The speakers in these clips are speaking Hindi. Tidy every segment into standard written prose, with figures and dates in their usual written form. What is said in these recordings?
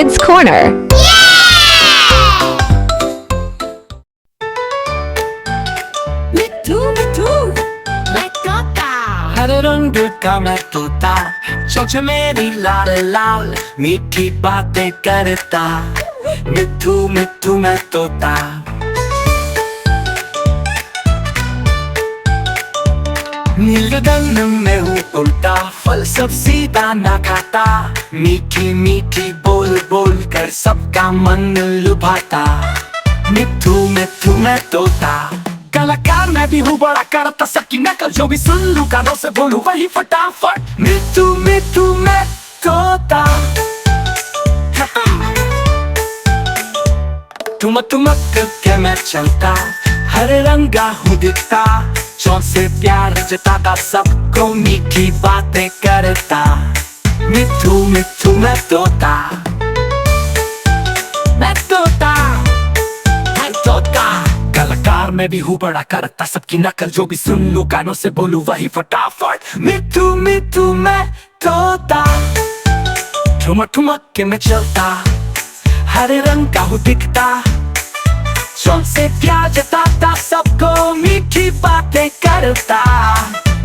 Kids Corner. मिट्ठू मिट्ठू मैं तोता, हर रंग का मैं तोता, चोंच मेरी लाल लाल, मीठी बातें करता। मिट्ठू मिट्ठू मैं तोता। नीलगगन में हूँ उड़ता, फल सब्जी दाना खाता, मीठी मीठी बोल बोल कर सबका मन लुभाता। मिट्ठू मिट्ठू मैं तोता। कलाकार मैं भी हूँ, बड़ा करता सबकी नकल, जो भी सुन लूं कानों से बोलूं वही फटाफट। मिट्ठू मिट्ठू मैं तोता। ठुमक ठुमक के मैं चलता, हर रंगा हूँ दिखता, चोंच से प्यार जताता, सबको मीठी बातें करता। मिट्ठू मिट्ठू मैं तोता। मैं तोता, मैं तोता। कलाकार मैं भी हूँ, बड़ा करता सबकी नकल, जो भी सुन लूं कानों से बोलूं वही फटाफट। मिट्ठू मिट्ठू मैं तोता। ठुमक ठुमक के मैं चलता, हरे रंग का हूँ दिखता, चोंच से प्यार जताता, सबको मीठी बातें करता।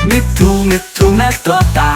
मिट्ठू मिट्ठू मैं तोता।